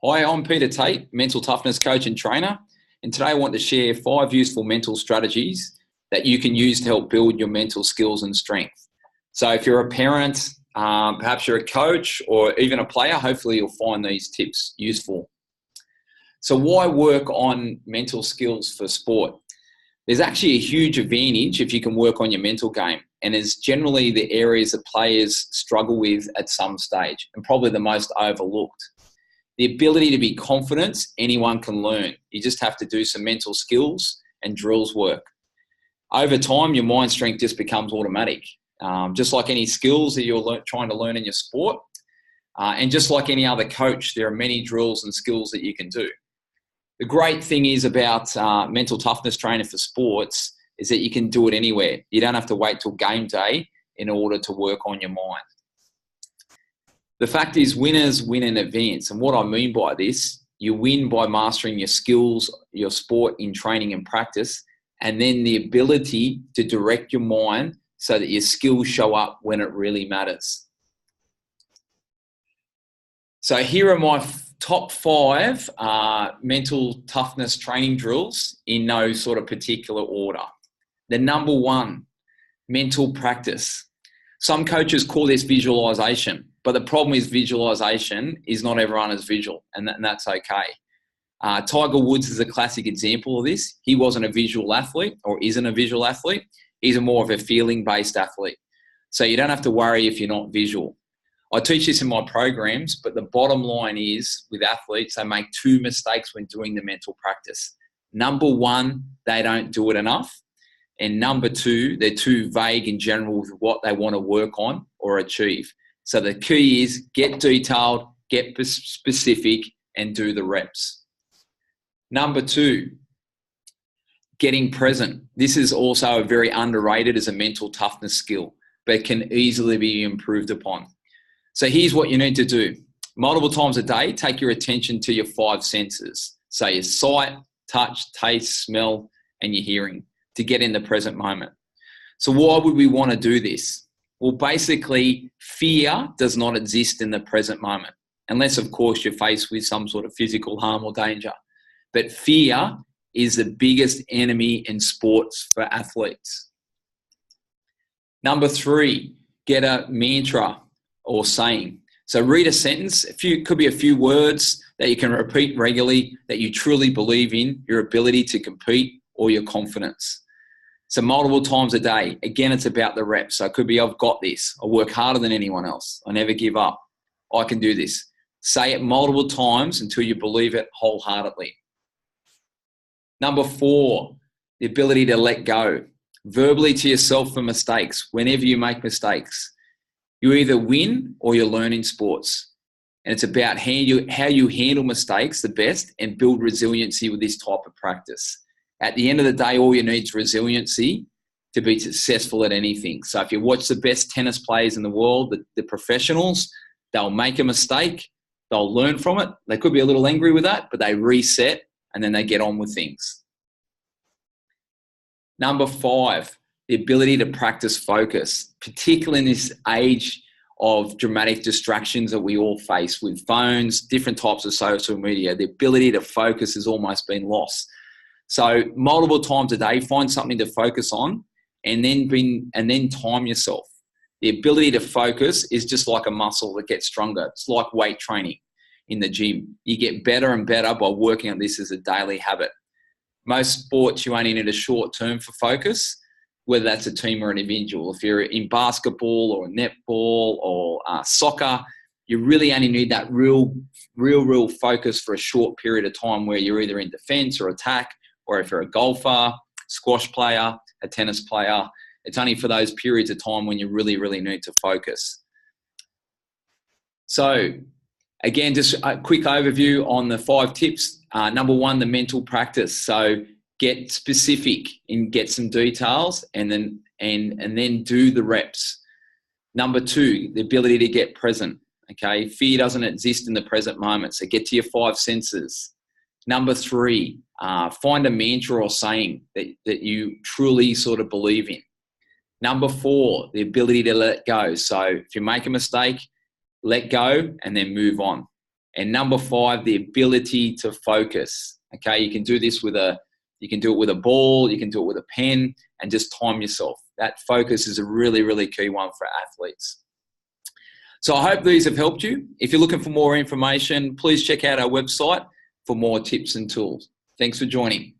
Hi, I'm Peter Tate, mental toughness coach and trainer, and today I want to share 5 useful mental strategies that you can use to help build your mental skills and strength. So if you're a parent, perhaps you're a coach or even a player, hopefully you'll find these tips useful. So why work on mental skills for sport? There's actually a huge advantage if you can work on your mental game, and is generally the areas that players struggle with at some stage and probably the most overlooked. The ability to be confident, anyone can learn. You just have to do some mental skills and drills work. Over time, your mind strength just becomes automatic. Just like any skills that you're trying to learn in your sport, and just like any other coach, there are many drills and skills that you can do. The great thing is about mental toughness training for sports is that you can do it anywhere. You don't have to wait till game day in order to work on your mind. The fact is, winners win in advance. And what I mean by this, you win by mastering your skills, your sport in training and practice, and then the ability to direct your mind so that your skills show up when it really matters. So here are my top 5 mental toughness training drills in no sort of particular order. The number 1, mental practice. Some coaches call this visualization, but the problem is visualization is not everyone is visual, and that's okay. Tiger Woods is a classic example of this. He wasn't a visual athlete or isn't a visual athlete. He's more of a feeling-based athlete. So you don't have to worry if you're not visual. I teach this in my programs, but the bottom line is with athletes, they make 2 mistakes when doing the mental practice. Number 1, they don't do it enough. And number 2, they're too vague in general with what they want to work on or achieve. So the key is get detailed, get specific, and do the reps. Number 2, getting present. This is also very underrated as a mental toughness skill, but can easily be improved upon. So here's what you need to do. Multiple times a day, take your attention to your 5 senses. So your sight, touch, taste, smell, and your hearing to get in the present moment. So why would we want to do this? Well, basically, fear does not exist in the present moment, unless, of course, you're faced with some sort of physical harm or danger. But fear is the biggest enemy in sports for athletes. Number 3, get a mantra or saying. So read a sentence. Could be a few words that you can repeat regularly that you truly believe in, your ability to compete or your confidence. So multiple times a day. Again, it's about the reps. So it could be, I've got this. I work harder than anyone else. I never give up. I can do this. Say it multiple times until you believe it wholeheartedly. Number 4, the ability to let go. Verbally to yourself for mistakes. Whenever you make mistakes, you either win or you learn in sports. And it's about how you handle mistakes the best and build resiliency with this type of practice. At the end of the day, all you need is resiliency to be successful at anything. So if you watch the best tennis players in the world, the professionals, they'll make a mistake, they'll learn from it. They could be a little angry with that, but they reset and then they get on with things. Number 5, the ability to practice focus, particularly in this age of dramatic distractions that we all face with phones, different types of social media. The ability to focus has almost been lost. So multiple times a day, find something to focus on and then time yourself. The ability to focus is just like a muscle that gets stronger. It's like weight training in the gym. You get better and better by working on this as a daily habit. Most sports, you only need a short term for focus, whether that's a team or an individual. If you're in basketball or netball or soccer, you really only need that real focus for a short period of time where you're either in defense or attack, or if you're a golfer, squash player, a tennis player, it's only for those periods of time when you really, really need to focus. So again, just a quick overview on the 5 tips. Number 1, the mental practice. So get specific and get some details and then do the reps. Number 2, the ability to get present. Okay, fear doesn't exist in the present moment. So get to your 5 senses. Number 3, find a mantra or saying that you truly sort of believe in. Number 4, the ability to let go. So if you make a mistake, let go and then move on. And number 5, the ability to focus. Okay, you can do this you can do it with a ball, you can do it with a pen, and just time yourself. That focus is a really, really key one for athletes. So I hope these have helped you. If you're looking for more information, please check out our website for more tips and tools. Thanks for joining.